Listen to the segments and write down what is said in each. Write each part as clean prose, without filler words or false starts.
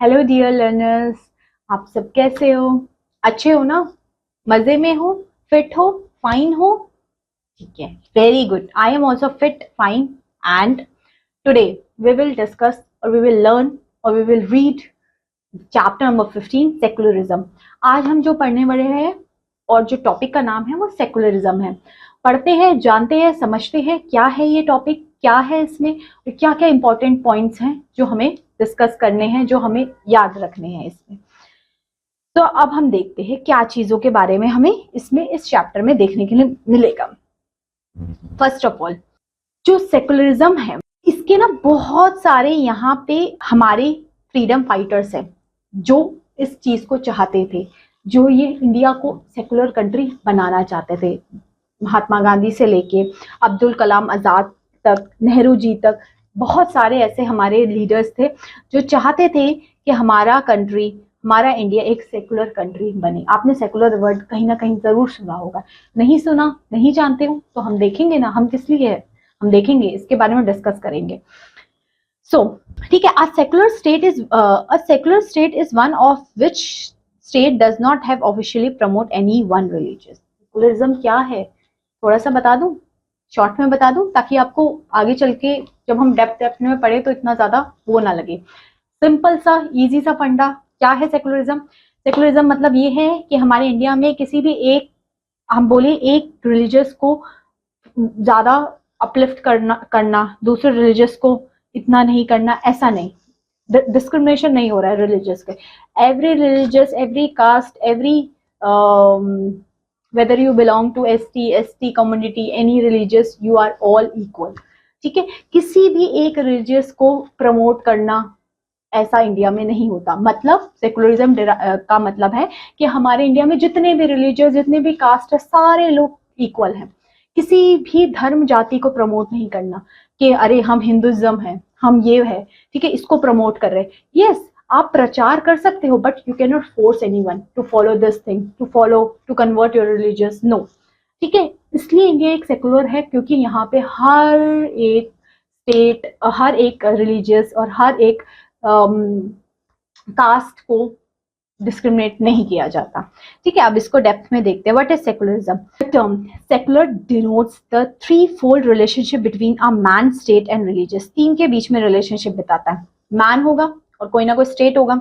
Hello dear learners, आप सब कैसे हो? अच्छे हो ना? मजे में हो? फिट हो? फाइन हो? ठीक है, very good. I am also fit, fine and today we will discuss और वी विल लर्न और we will read chapter number 15 secularism. आज हम जो पढ़ने वाले हैं और जो टॉपिक का नाम है वो सेकुलरिज्म है। पढ़ते हैं, जानते हैं, समझते हैं क्या है ये टॉपिक, क्या है इसमें और क्या क्या इंपॉर्टेंट पॉइंट्स हैं जो हमें डिस्कस करने हैं, जो हमें याद रखने हैं इसमें। तो अब हम देखते हैं क्या चीजों के बारे में हमें इसमें इस चैप्टर में देखने के लिए मिलेगा। फर्स्ट ऑफ ऑल, जो सेकुलरिज्म है इसके ना बहुत सारे यहाँ पे हमारे फ्रीडम फाइटर्स हैं जो इस चीज को चाहते थे, जो ये इंडिया को सेकुलर कंट्री बनाना चाहते थे। महात्मा गांधी से लेके अब्दुल कलाम आजाद तक, नेहरू जी तक, बहुत सारे ऐसे हमारे लीडर्स थे जो चाहते थे कि हमारा कंट्री, हमारा इंडिया एक सेकुलर कंट्री बने। आपने सेकुलर वर्ड कहीं ना कहीं जरूर सुना होगा। नहीं सुना, नहीं जानते हो तो हम देखेंगे ना, हम किस लिए है, हम देखेंगे, इसके बारे में डिस्कस करेंगे। सो ठीक है, a secular state is one of which state does not have officially promote any one religious. Secularism क्या है थोड़ा सा बता दूं, शॉर्ट में बता दूं, ताकि आपको आगे चल के जब हम डेप्थ में पढ़े तो इतना ज्यादा वो ना लगे। सिंपल सा, इजी सा फंडा, क्या है सेकुलरिज्म? सेकुलरिज्म मतलब ये है कि हमारे इंडिया में किसी भी एक, हम बोले एक रिलीजियस को ज्यादा अपलिफ्ट करना दूसरे रिलीजियस को इतना नहीं करना, ऐसा नहीं। डिस्क्रिमिनेशन नहीं हो रहा है रिलीजियस के। Every religious, every caste, every whether you belong to ST community, any religious, you are all equal। ठीक है, किसी भी एक रिलीजियस को प्रमोट करना ऐसा इंडिया में नहीं होता। मतलब सेकुलरिज्म का मतलब है कि हमारे इंडिया में जितने भी रिलीजियस, जितने भी कास्ट है, सारे लोग इक्वल हैं। किसी भी धर्म जाति को प्रमोट नहीं करना कि अरे हम हिंदुइज्म है, हम ये है, ठीक है, इसको प्रमोट कर रहे। यस, आप प्रचार कर सकते हो, but you can not force anyone to follow this thing, to convert your religious, no. ठीक है, इसलिए इंडिया एक सेकुलर है क्योंकि यहाँ पे हर एक स्टेट, हर एक रिलीजियस और हर एक कास्ट को डिस्क्रिमिनेट नहीं किया जाता। ठीक है, अब इसको डेप्थ में देखते हैं। What is secularism? The term secular denotes the three fold relationship between a man, state and religious. तीन के बीच में रिलेशनशिप बताता है। मैन होगा और कोई ना कोई स्टेट होगा,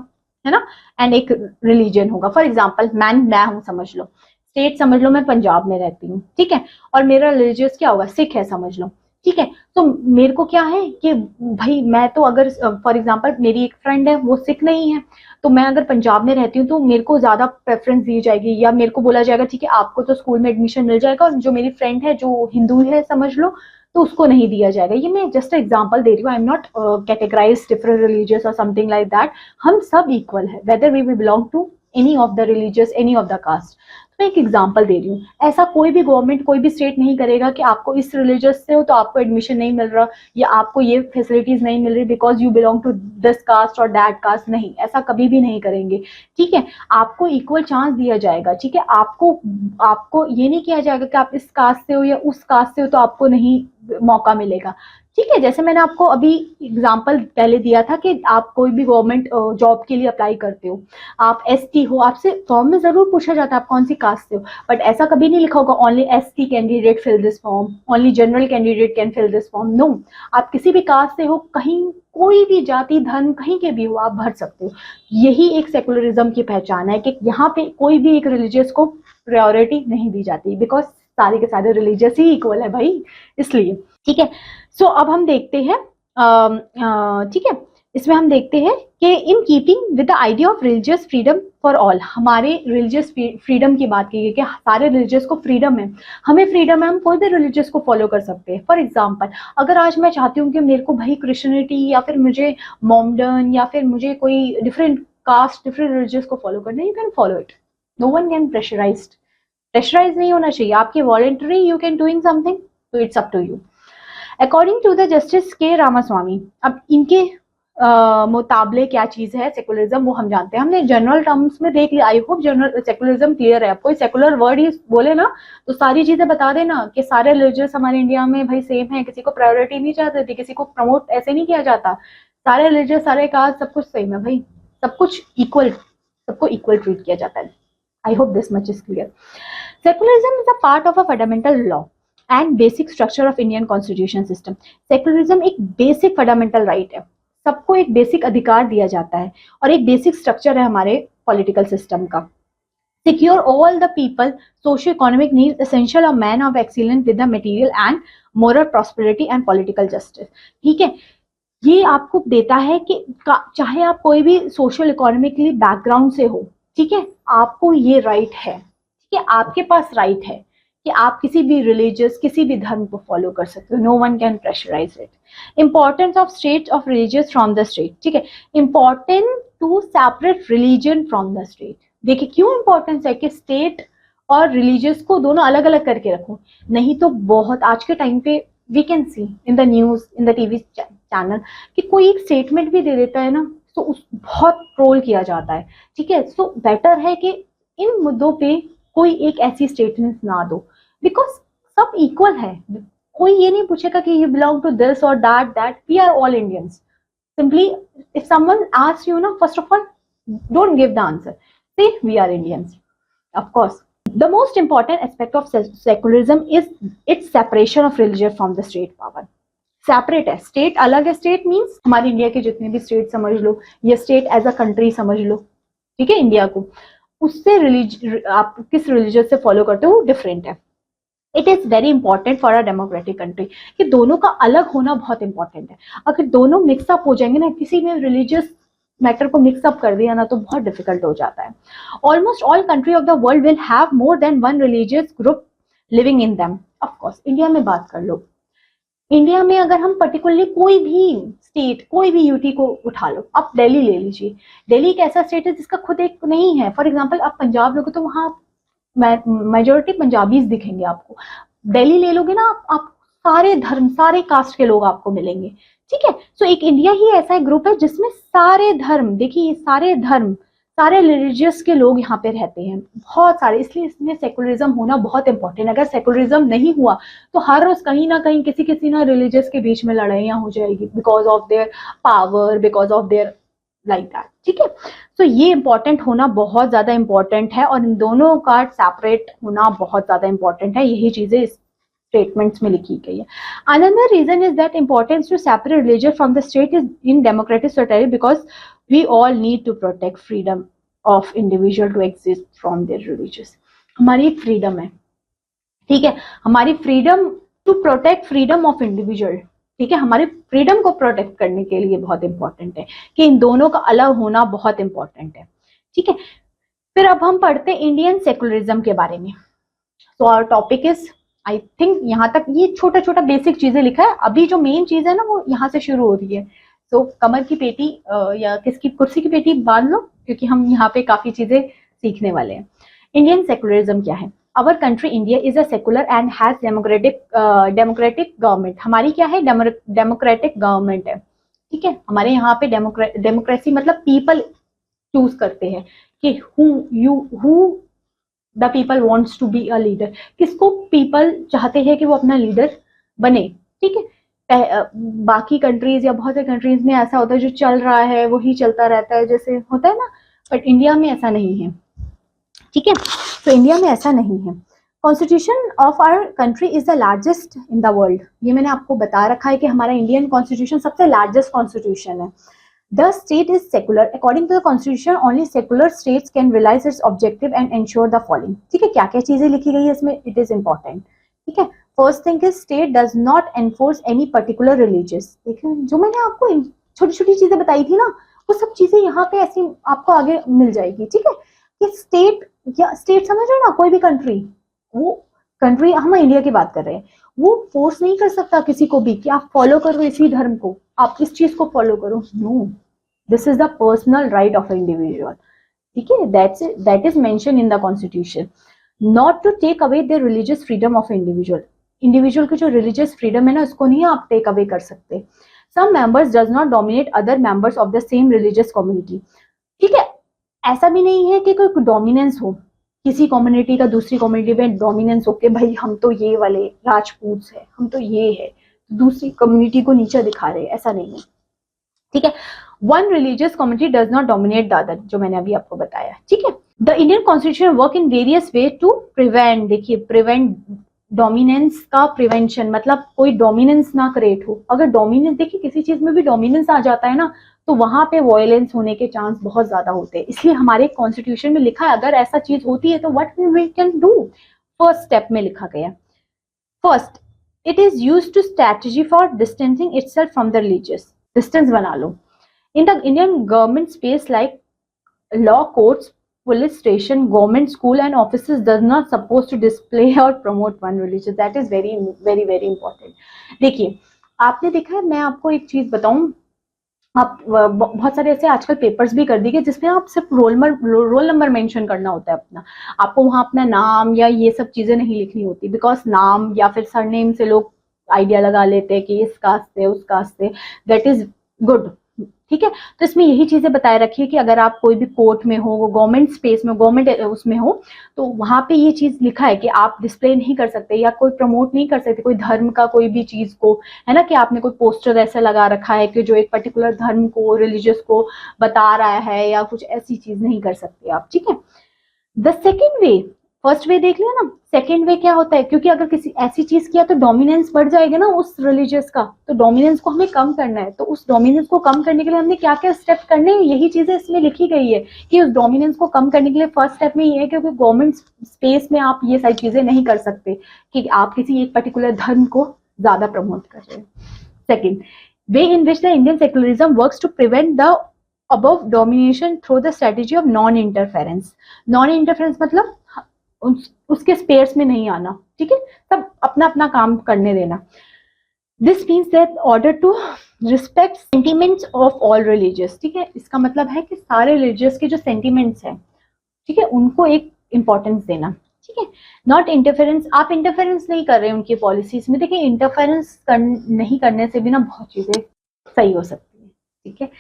है ना, एंड एक रिलीजन होगा। फॉर एग्जाम्पल, मैन मैं हूं समझ लो, स्टेट समझ लो मैं पंजाब में रहती हूँ, ठीक है, और मेरा रिलीजियस क्या होगा, सिख है समझ लो। ठीक है, तो मेरे को क्या है कि भाई मैं तो अगर फॉर एग्जाम्पल मेरी एक फ्रेंड है वो सिख नहीं है, तो मैं अगर पंजाब में रहती हूँ तो मेरे को ज्यादा प्रेफरेंस दी जाएगी, या मेरे को बोला जाएगा ठीक है आपको तो स्कूल में एडमिशन मिल जाएगा, और जो मेरी फ्रेंड है जो हिंदू है समझ लो, तो उसको नहीं दिया जाएगा। ये मैं जस्ट एग्जांपल दे रही हूँ। I am not categorize different religious और समथिंग लाइक दैट। हम सब इक्वल है, whether we belong to any of the religious, any of the caste. तो मैं एक एग्जांपल दे रही हूँ। ऐसा कोई भी गवर्नमेंट, कोई भी स्टेट नहीं करेगा कि आपको इस रिलीजियस से हो तो आपको एडमिशन नहीं मिल रहा, या आपको ये फैसिलिटीज नहीं मिल रही because you belong to this caste और दैट कास्ट। नहीं, ऐसा कभी भी नहीं करेंगे। ठीक है, आपको इक्वल चांस दिया जाएगा। ठीक है, आपको ये नहीं किया जाएगा कि आप इस कास्ट से हो या उस कास्ट से हो तो आपको नहीं मौका मिलेगा। ठीक है, जैसे मैंने आपको अभी एग्जांपल पहले दिया था कि आप कोई भी गवर्नमेंट जॉब के लिए अप्लाई करते हो, आप एसटी हो, आपसे फॉर्म में जरूर पूछा जाता है आप कौन सी कास्ट से हो, बट ऐसा कभी नहीं लिखा होगा only ST candidate fill this form, only general candidate can fill this form. No, आप किसी भी कास्ट से हो, कहीं कोई भी जाति धर्म कहीं के भी हो, आप भर सकते हो। यही एक सेकुलरिज्म की पहचान है कि यहाँ पे कोई भी एक रिलीजियस को प्रायोरिटी नहीं दी जाती, बिकॉज सारे के सारे रिलीजियस ही इक्वल है भाई, इसलिए। ठीक है, सो अब हम देखते हैं, ठीक है, इसमें हम देखते हैं कि in keeping with the idea of religious freedom for all, हमारे रिलीजियस फ्रीडम की बात की गई कि सारे रिलीजियस को फ्रीडम है, हमें फ्रीडम है, हम कोई भी रिलीजियस को फॉलो कर सकते हैं। फॉर एग्जांपल, अगर आज मैं चाहती हूँ कि मेरे को भाई क्रिश्चियनिटी या फिर मुझे मोमडन या फिर मुझे कोई डिफरेंट कास्ट, डिफरेंट रिलीजियस को फॉलो करना है, you can follow it. No one can pressurise नहीं होना चाहिए, आपकी voluntary, you can doing something, तो it's up to you. According to the justice K Ramaswamy, अब इनके मुताबिक क्या चीज है सेकुलरिज्म वो हम जानते हैं, हमने जनरल टर्म्स में देख लिया। I hope general secularism clear है। कोई सेकुलर वर्ड ही बोले ना तो सारी चीजें बता देना कि सारे रिलीजियस हमारे इंडिया में भाई सेम है, किसी को प्रायोरिटी नहीं चाहते थे, किसी को प्रमोट ऐसे नहीं किया जाता, सारे रिलीजियस, सारे कास्ट, सब कुछ सेम है भाई। सब कुछ इक्वल, सबको इक्वल ट्रीट किया जाता है। आई hope this much is clear. Secularism is a part of a fundamental law and basic structure of Indian constitution system. Secularism एक बेसिक फंडामेंटल राइट है, सबको एक बेसिक अधिकार दिया जाता है और एक बेसिक स्ट्रक्चर है हमारे पॉलिटिकल सिस्टम का। Secure all the people socio-economic needs essential of man of excellence with the material and moral prosperity and political justice। ठीक है, ये आपको देता है कि चाहे आप कोई भी सोशल इकोनॉमिकली बैकग्राउंड से हो, ठीक है, आपको ये राइट है, ठीक है, आपके पास राइट है कि आप किसी भी रिलीजियस, किसी भी धर्म को फॉलो कर सकते हो। No one can pressurize it. Importance of state of religious from the state, ठीक है, important to separate religion from the state. देखिए क्यों इंपॉर्टेंस है कि स्टेट और रिलीजियस को दोनों अलग अलग करके रखो, नहीं तो बहुत आज के टाइम पे we can see in the news, in the TV channel कि कोई एक स्टेटमेंट भी दे देता है ना तो उस बहुत ट्रोल किया जाता है, ठीक है। सो बेटर है कि इन मुद्दों पे कोई एक ऐसी स्टेटमेंट ना दो, बिकॉज सब इक्वल है, कोई ये नहीं पूछेगा कि यू बिलोंग टू दिस और that we are all Indians. Simply, if someone asks you, first of all, don't give the answer. Say we are Indians. Of course, the most important aspect of secularism is its separation of religion from the state power. Separate है, state अलग है। state means हमारे India के जितने भी state समझ लो, या state as a country समझ लो, ठीक है, इंडिया को, उससे आप किस रिलीजन से फॉलो करते हो डिफरेंट है। It is very important for a democratic country कि दोनों का अलग होना बहुत इंपॉर्टेंट है। अगर दोनों मिक्सअप हो जाएंगे ना, किसी में रिलीजियस मैटर को मिक्सअप कर दिया ना तो बहुत डिफिकल्ट हो जाता है। Almost all country of the world will have more than one religious group living in them. Of course India में बात कर लो, इंडिया में अगर हम पर्टिकुलरली कोई भी स्टेट, कोई भी यूटी को उठा लो, आप दिल्ली ले लीजिए, दिल्ली एक ऐसा स्टेट है जिसका खुद एक नहीं है। फॉर एग्जाम्पल आप पंजाब लोगे तो वहाँ मेजोरिटी पंजाबीज दिखेंगे आपको। दिल्ली ले लोगे ना आप सारे धर्म, सारे कास्ट के लोग आपको मिलेंगे, ठीक है। सो एक इंडिया ही ऐसा एक ग्रुप है जिसमें सारे धर्म, देखिए सारे धर्म, सारे रिलीजियस के लोग यहाँ पे रहते हैं, बहुत सारे। इसलिए इसमें सेकुलरिज्म होना बहुत इंपॉर्टेंट। अगर सेकुलरिज्म नहीं हुआ तो हर रोज कहीं ना कहीं किसी ना रिलीजियस के बीच में लड़ाइयाँ हो जाएगी, because of their power, because of their like that, ठीक है। सो ये इंपॉर्टेंट होना बहुत ज्यादा इंपॉर्टेंट है और इन दोनों का सेपरेट होना बहुत ज्यादा इंपॉर्टेंट है। यही चीजें इस स्टेटमेंट्स में लिखी गई है। Another reason is that importance to separate religion from the state is in democratic society because we all need to protect freedom of individual to exist from their religious. हमारी एक फ्रीडम है, ठीक है, हमारी freedom to protect freedom of individual, ठीक है, हमारी freedom को प्रोटेक्ट करने के लिए बहुत इंपॉर्टेंट है कि इन दोनों का अलग होना बहुत इंपॉर्टेंट है, ठीक है। फिर अब हम पढ़ते हैं इंडियन सेकुलरिज्म के बारे में। So our topic is, I think यहाँ तक ये छोटा छोटा बेसिक चीजें लिखा है, अभी जो मेन चीज है ना वो यहाँ से शुरू हो रही है। सो कमर की पेटी या किसकी कुर्सी की पेटी बांध लो, क्योंकि हम यहाँ पे काफी चीजें सीखने वाले हैं। इंडियन सेकुलरिज्म क्या है? Our country India is a secular and has democratic government। हमारी क्या है? डेमोक्रेटिक गवर्नमेंट है, ठीक है। हमारे यहाँ पे डेमोक्रेसी मतलब पीपल चूज करते हैं कि who the people wants to be a leader, किसको पीपल चाहते हैं कि वो अपना लीडर बने, ठीक है। बाकी कंट्रीज या बहुत से कंट्रीज में ऐसा होता है जो चल रहा है वही चलता रहता है, जैसे होता है ना, बट इंडिया में ऐसा नहीं है, ठीक है। तो इंडिया में ऐसा नहीं है। Constitution of our country is the largest in the world. ये मैंने आपको बता रखा है कि हमारा इंडियन कॉन्स्टिट्यूशन सबसे लार्जेस्ट कॉन्स्टिट्यूशन है। The state is secular according to the constitution only secular states can realise its objective and ensure the following, ठीक है। क्या क्या चीजें लिखी गई है इसमें, इट इज इंपॉर्टेंट, ठीक है। First thing is state does not enforce any particular religious. देखिए जो मैंने आपको छोटी छोटी चीजें बताई थी ना, वो सब चीजें यहाँ पे ऐसी आपको आगे मिल जाएगी, ठीक है। कि स्टेट या स्टेट समझ रहे हो ना, कोई भी कंट्री, वो कंट्री, हम इंडिया की बात कर रहे हैं, वो फोर्स नहीं कर सकता किसी को भी कि आप फॉलो करो इसी धर्म को, आप इस चीज को फॉलो करो। No, this is the personal right of individual, ठीक है। That is mention in the constitution. Not to take away the religious freedom of individual. Individual की जो रिलीजियस फ्रीडम है ना, उसको नहीं आप टेक अवे कर सकते। Some members does not dominate other members of the same religious community, ठीक है। ऐसा भी नहीं है कि कोई डोमिनेंस हो, किसी कम्युनिटी का दूसरी कम्युनिटी में डोमिनेंस हो कि भाई हम तो ये वाले राजपूत है, हम तो ये है, दूसरी कम्युनिटी को नीचा दिखा रहे, ऐसा नहीं है, ठीक है। One religious community does not dominate the other, जो मैंने अभी आपको बताया, ठीक है। The Indian constitution work in various way to prevent, देखिए प्रिवेंट डोमिनेंस का प्रिवेंशन मतलब कोई डोमिनेंस ना क्रिएट हो। अगर डोमिनेंस, देखिए किसी चीज में भी डोमिनेंस आ जाता है ना, तो वहां पे वायलेंस होने के चांस बहुत ज्यादा होते हैं। इसलिए हमारे कॉन्स्टिट्यूशन में लिखा है अगर ऐसा चीज होती है तो what we can do. First step में लिखा गया, first it is used to strategy for distancing itself from the religious, distance बना लो। In the Indian government space like law courts, police station, government school and offices does not supposed to display or promote one religion. That is very very very important. देखिए आपने देखा है, मैं आपको एक चीज बताऊं, आप बहुत सारे ऐसे आजकल पेपर्स भी कर दिए जिसमें आप सिर्फ रोल नंबर मेंशन करना होता है अपना, आपको वहां अपना नाम या ये सब चीजें नहीं लिखनी होती, बिकॉज नाम या फिर सरनेम से लोग आइडिया लगा लेते हैं कि इस कास्ट से उस कास्ट से। दैट इज गुड, ठीक है। तो इसमें यही चीजें बताए रखिए कि अगर आप कोई भी कोर्ट में हो, गवर्नमेंट स्पेस में, गवर्नमेंट उसमें हो, तो वहां पे ये चीज लिखा है कि आप डिस्प्ले नहीं कर सकते या कोई प्रमोट नहीं कर सकते कोई धर्म का कोई भी चीज को, है ना, कि आपने कोई पोस्टर ऐसा लगा रखा है कि जो एक पर्टिकुलर धर्म को, रिलीजियस को बता रहा है, या कुछ ऐसी चीज नहीं कर सकते आप, ठीक है। The second way, first way देख लिया ना, सेकेंड वे क्या होता है, क्योंकि अगर किसी ऐसी चीज किया तो डोमिनेंस बढ़ जाएगा ना उस रिलीजियस का, तो डोमिनेंस को हमें कम करना है। तो उस डोमिनेंस को कम करने के लिए हमने क्या क्या स्टेप करने हैं, यही चीजें इसमें लिखी गई है कि उस डोमिनेंस को कम करने के लिए फर्स्ट स्टेप में ये है, क्योंकि गवर्नमेंट स्पेस में आप ये सारी चीजें नहीं कर सकते कि आप किसी एक पर्टिकुलर धर्म को ज्यादा प्रमोट कर रहे हैं। Second way in which the Indian secularism works to prevent the above domination through the strategy of non interference. non interference मतलब उसके स्पेस में नहीं आना, ठीक है, सब अपना अपना काम करने देना। This means that order to respect sentiments of all religious, ठीक है, इसका मतलब है कि सारे रिलीजियस के जो सेंटिमेंट्स हैं, ठीक है, उनको एक इंपॉर्टेंस देना, ठीक है। नॉट इंटरफेरेंस, आप इंटरफेरेंस नहीं कर रहे हैं उनकी पॉलिसीज में, देखिए इंटरफेरेंस नहीं करने से भी ना बहुत चीजें सही हो सकती है, ठीक है।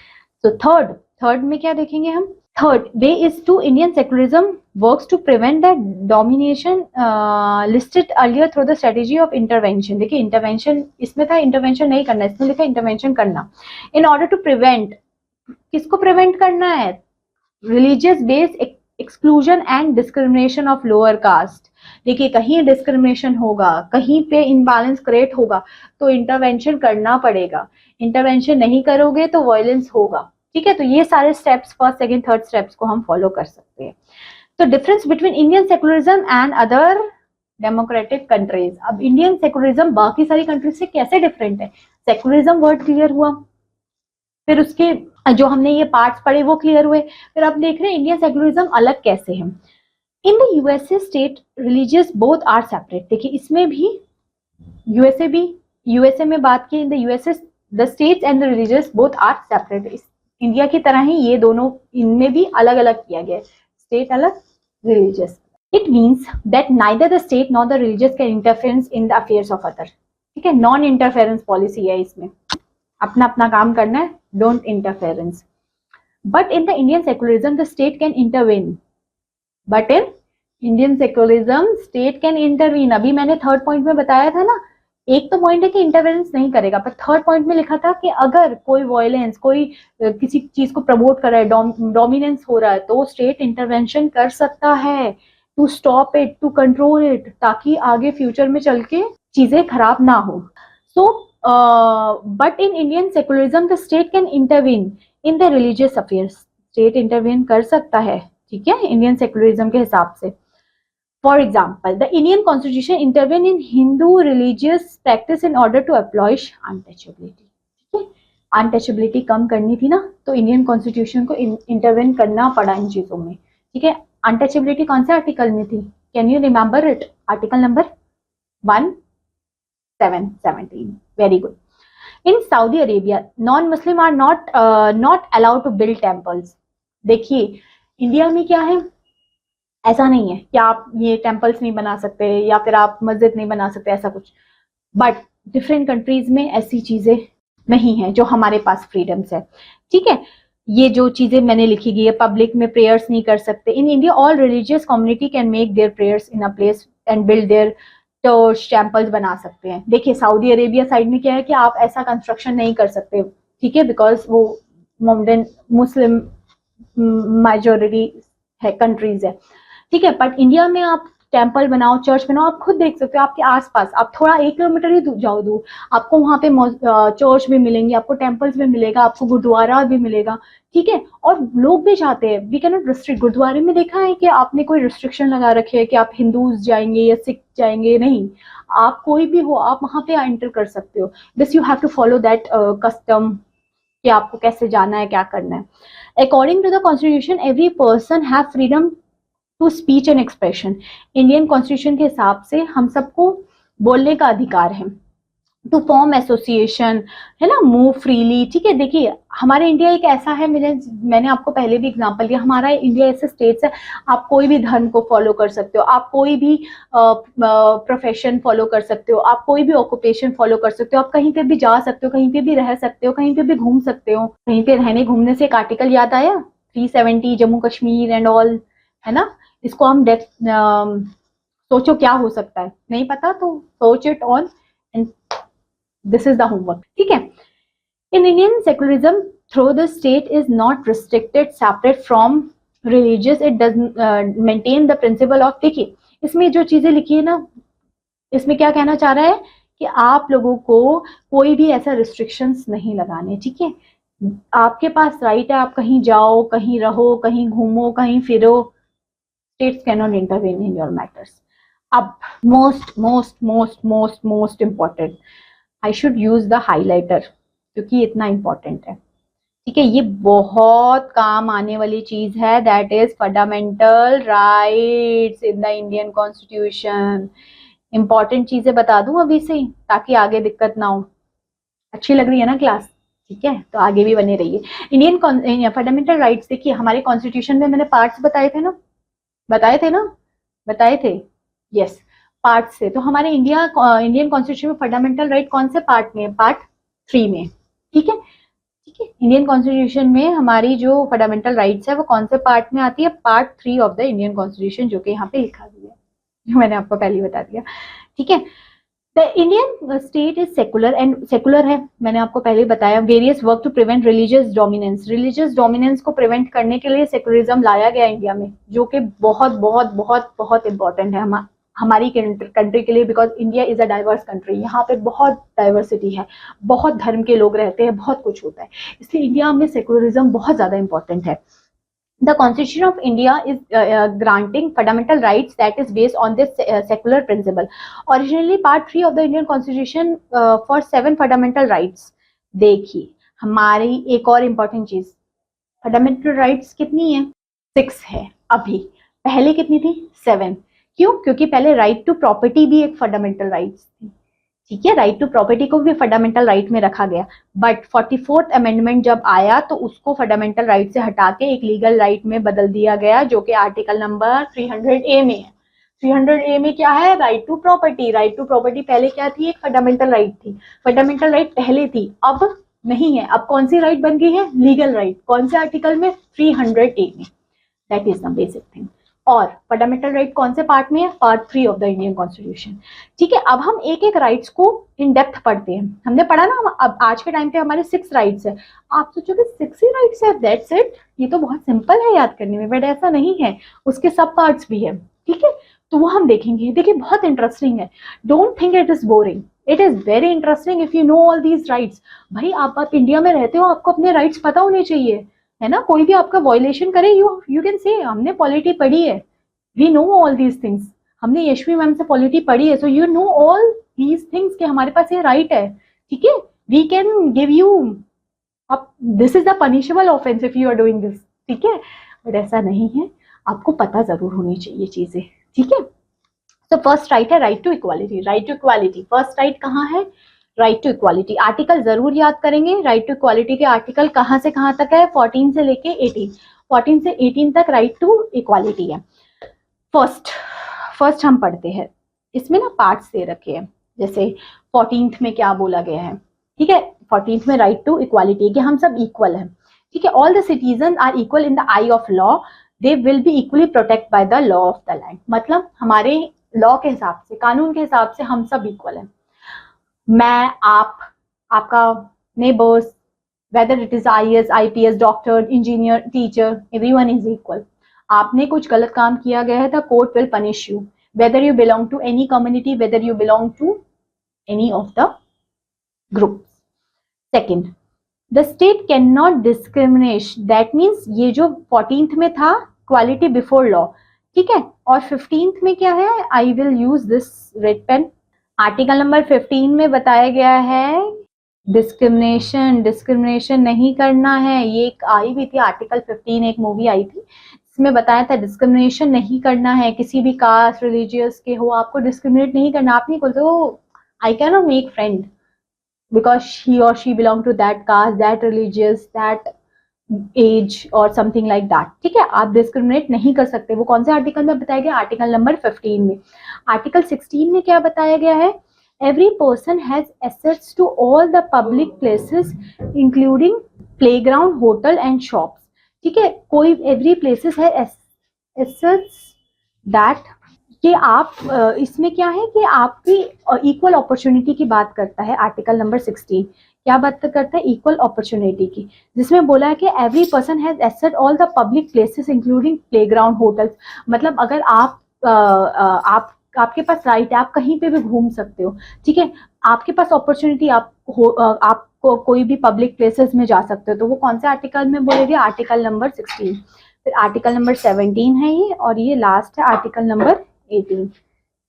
तो थर्ड में क्या देखेंगे हम, third way is to Indian secularism works to prevent the domination listed earlier through the strategy of intervention. देखिए इंटरवेंशन इसमें था, इंटरवेंशन नहीं करना, इसमें लिखा इंटरवेंशन करना। इन ऑर्डर टू प्रिवेंट, किसको प्रिवेंट करना है, religious based exclusion and discrimination of lower caste. देखिए कहीं डिस्क्रिमिनेशन होगा, कहीं पे इम्बैलेंस क्रिएट होगा, तो इंटरवेंशन करना पड़ेगा। इंटरवेंशन नहीं करोगे तो वायलेंस होगा, ठीक है। तो ये सारे steps, first second third steps को हम फॉलो कर सकते हैं। तो difference between Indian secularism and other democratic countries. अब इंडियन सेक्युलरिज्म बाकी सारी कंट्रीज से कैसे डिफरेंट है, सेक्युलरिज्म वर्ड क्लियर हुआ, फिर उसके जो हमने ये पार्ट्स पढ़े वो क्लियर हुए, फिर अब देख रहे हैं इंडियन सेक्युलरिज्म अलग कैसे है। In the USA state religious both are separate. देखिए इसमें भी यूएसए में बात की, in the USA the states and the religious both are separate. India की तरह ही ये दोनों, इनमें भी अलग अलग किया गया है, स्टेट अलग, religious. It means that neither the state nor the religious can interference in the affairs of other, ठीक है। नॉन इंटरफेरेंस पॉलिसी है इसमें, अपना अपना काम करना है, don't interference. But in the Indian secularism the state can intervene, but in Indian secularism state can intervene. अभी मैंने थर्ड पॉइंट में बताया था ना, एक तो पॉइंट है कि इंटरवेंस नहीं करेगा, पर थर्ड पॉइंट में लिखा था कि अगर कोई वायलेंस, कोई किसी चीज को प्रमोट कर रहा है, डोमिनेंस हो रहा है, तो स्टेट इंटरवेंशन कर सकता है to stop it, to control it, ताकि आगे फ्यूचर में चल के चीजें खराब ना हो। So but in Indian secularism the state can intervene in the religious affairs. State intervene कर सकता है, ठीक है, इंडियन सेक्युलरिज्म के हिसाब से। For example, the Indian Constitution intervened in Hindu religious practice in order to abolish untouchability. ठीक है, अनटचेबिलिटी कम करनी थी ना, तो इंडियन कॉन्स्टिट्यूशन को इंटरवेन करना पड़ा इन चीजों में, ठीक है। अनटचेबिलिटी कौन से आर्टिकल में थी, can you remember it, article number 1717। Very good. In Saudi Arabia non Muslim are not allowed to build temples. देखिए इंडिया में क्या है, ऐसा नहीं है कि आप ये टेम्पल्स नहीं बना सकते या फिर आप मस्जिद नहीं बना सकते, ऐसा कुछ। बट डिफरेंट कंट्रीज में ऐसी चीजें नहीं है जो हमारे पास फ्रीडम्स है, ठीक है। ये जो चीजें मैंने लिखी गई है, पब्लिक में प्रेयर्स नहीं कर सकते। In India all religious community can make their prayers in a place and build their church, temples बना सकते हैं। देखिए सऊदी अरेबिया साइड में क्या है कि आप ऐसा कंस्ट्रक्शन नहीं कर सकते, ठीक है, बिकॉज वो मॉडर्न मुस्लिम मेजॉरिटी है कंट्रीज है, ठीक है। बट इंडिया में आप टेम्पल बनाओ, चर्च बनाओ, आप खुद देख सकते हो आपके आसपास, आप थोड़ा 1 किलोमीटर ही जाओ दूर, आपको वहां पे चर्च भी मिलेंगे, आपको टेम्पल्स भी मिलेगा, आपको गुरुद्वारा भी मिलेगा, ठीक है। और लोग भी जाते हैं, वी कैन नॉट रिस्ट्रिक्ट। गुरुद्वारे में देखा है कि आपने कोई रिस्ट्रिक्शन लगा रखे है कि आप हिंदूज जाएंगे या सिख जाएंगे, नहीं, आप कोई भी हो आप वहां पे एंटर कर सकते हो। This you have to follow that custom कि आपको कैसे जाना है, क्या करना है। According to the constitution every person have freedom to speech and expression. Indian constitution के हिसाब से हम सबको बोलने का अधिकार है, टू फॉर्म एसोसिएशन, है ना, मूव फ्रीली, ठीक है। देखिए हमारे इंडिया एक ऐसा है, मैंने आपको पहले भी एग्जांपल दिया, हमारा इंडिया ऐसे स्टेट्स है, आप कोई भी धर्म को फॉलो कर सकते हो, आप कोई भी प्रोफेशन फॉलो कर सकते हो, आप कोई भी ऑक्यूपेशन फॉलो कर सकते हो, आप कहीं पे भी जा सकते हो, कहीं पे भी रह सकते हो, कहीं पे भी घूम सकते हो। कहीं पे रहने घूमने से एक आर्टिकल याद आया, 370 जम्मू कश्मीर एंड ऑल, है ना। इसको हम सोचो क्या हो सकता है, नहीं पता तो सोच it on and this is the homework, ठीक है। In Indian secularism through the state is not restricted separate from religious, it does maintain the principle of, देखिए इसमें जो चीजें लिखी है ना, इसमें क्या कहना चाह रहा है कि आप लोगों को कोई भी ऐसा रिस्ट्रिक्शंस नहीं लगाने, ठीक है। आपके पास राइट है, आप कहीं जाओ, कहीं रहो, कहीं घूमो, कहीं फिरो, states cannot intervene in your matters. अब most important, I should use the highlighter क्योंकि इतना important है, ठीक है। ये बहुत काम आने वाली चीज है, that is fundamental rights in the Indian constitution. Important चीजें बता दूं अभी से ताकि आगे दिक्कत ना हो। अच्छी लग रही है ना क्लास, ठीक है, तो आगे भी बने रहिए। इंडियन फंडामेंटल राइट्स, देखिए हमारे कॉन्स्टिट्यूशन में मैंने पार्ट्स बताए थे ना, बताए थे, यस, पार्ट से। तो हमारे इंडियन कॉन्स्टिट्यूशन में फंडामेंटल राइट कौन से पार्ट में, पार्ट 3 में, ठीक है, ठीक है। इंडियन कॉन्स्टिट्यूशन में हमारी जो फंडामेंटल राइट्स है वो कौन से पार्ट में आती है, part 3 of the Indian constitution, जो कि यहाँ पे लिखा गया है, जो मैंने आपको पहले बता दिया, ठीक है। The Indian state is secular and secular है, मैंने आपको पहले बताया। Various work to prevent religious dominance, religious dominance को प्रिवेंट करने के लिए सेकुलरिज्म लाया गया इंडिया में, जो कि बहुत बहुत बहुत बहुत इंपॉर्टेंट है हमारी कंट्री के लिए, because India is a diverse country. यहाँ पे बहुत डाइवर्सिटी है, बहुत धर्म के लोग रहते हैं, बहुत कुछ होता है, इसलिए इंडिया में सेकुलरिज्म बहुत ज्यादा इंपॉर्टेंट है। The Constitution of India is granting fundamental rights that is based on this secular principle. Originally, Part 3 of the Indian Constitution for 7 fundamental rights. देखिए हमारी एक और इम्पोर्टेंट चीज, फंडामेंटल राइट्स कितनी है, 6 है अभी, पहले कितनी थी, 7। क्यों, क्योंकि पहले राइट टू प्रॉपर्टी भी एक फंडामेंटल राइट्स थी, ठीक है, राइट टू प्रॉपर्टी को भी फंडामेंटल राइट में रखा गया। बट 44th अमेंडमेंट जब आया तो उसको फंडामेंटल राइट से हटा के एक लीगल राइट में बदल दिया गया, जो कि आर्टिकल नंबर 300A में है। 300A में क्या है, right to property. Right to property पहले क्या थी, एक फंडामेंटल राइट थी, फंडामेंटल राइट पहले थी, अब नहीं है। अब कौन सी राइट बन गई है, लीगल राइट। कौन से आर्टिकल में, 300A में, that is the basic thing. और फंडामेंटल राइट कौन से पार्ट में है, part 3 of the Indian constitution, ठीक है। अब हम एक एक राइट्स को इन डेप्थ पढ़ते हैं, हमने पढ़ा ना, अब आज के टाइम पे हमारे 6 राइट्स है। आप सोचोगे 6 ही राइट्स है, दैट्स इट, ये तो बहुत सिंपल है याद करने में, बट ऐसा नहीं है, उसके सब पार्ट्स भी है, ठीक है। तो वो हम देखेंगे, देखिए बहुत इंटरेस्टिंग है, don't think it is boring, it is very interesting if you know all these rights. भाई आप इंडिया में रहते हो, आपको अपने राइट्स पता होने चाहिए, है ना। कोई भी आपका वायलेशन करे, यू कैन से हमने पॉलिटी पढ़ी है, we know all these things, हमने यशवी मैम से पॉलिटी पढ़ी है, so you know all these things कि हमारे पास ये राइट है, ठीक है। वी कैन गिव यू अब, this is the punishable offence if you are doing this, ठीक है, बट ऐसा नहीं है, आपको पता जरूर होनी चाहिए चीजें, ठीक है। तो फर्स्ट राइट है right to equality, right to equality, first right कहाँ है, राइट टू इक्वालिटी। आर्टिकल जरूर याद करेंगे, राइट टू इक्वालिटी के आर्टिकल कहाँ से कहाँ तक है, 14 से लेके 18, 14 से 18 तक राइट टू इक्वालिटी है। फर्स्ट हम पढ़ते हैं, इसमें ना पार्ट्स दे रखे हैं, जैसे 14th में क्या बोला गया है, ठीक है। 14th में राइट टू इक्वालिटी कि हम सब इक्वल हैं, ठीक है। All the citizen are equal in the eye of law, they will be equally protect by the law of the land. मतलब हमारे लॉ के हिसाब से, कानून के हिसाब से हम सब इक्वल हैं। मैं, आप, आपका neighbours, whether it is IAS, IPS, doctor, engineer, teacher, everyone is equal. आपने कुछ गलत काम किया गया है, the court will punish you, whether you belong to any community, whether you belong to any of the groups. Second, the state cannot discriminate. That means ये जो 14th में था quality before law, ठीक है, और 15th में क्या है, I will use this red pen. Article number 15 में बताया गया है डिस्क्रिमिनेशन नहीं करना है. ये एक आई भी थी आर्टिकल 15, एक मूवी आई थी, इसमें बताया था डिस्क्रिमिनेशन नहीं करना है. किसी भी कास्ट, रिलीजियस के हो, आपको डिस्क्रिमिनेट नहीं करना. आप नहीं बोलते हो I can not make friend because he or she belong to that caste, that religious, that age or something like that. ठीक है, आप डिस्क्रिमिनेट नहीं कर सकते. वो कौन से आर्टिकल में बताया गया? आर्टिकल नंबर 15 में. आर्टिकल 16 में क्या बताया गया है? Every person has access to all the public places including playground, hotel and shops. ठीक है, कोई एवरी प्लेसेस है एक्सेस दैट, कि आप इसमें क्या है कि आपकी इक्वल अपॉर्चुनिटी की बात करता है. आर्टिकल नंबर 16 क्या बात करता है? इक्वल अपॉर्चुनिटी की, जिसमें बोला है कि every person has access all the public places including playground, hotels. मतलब अगर आपके पास राइट है, आप कहीं पे भी घूम सकते हो. ठीक है, आपके पास अपॉर्चुनिटी, आपको कोई भी पब्लिक प्लेसेस में जा सकते हो. तो वो कौन से आर्टिकल में बोले गए? Article number 16. फिर आर्टिकल नंबर 17 है ये, और ये लास्ट है आर्टिकल नंबर 18.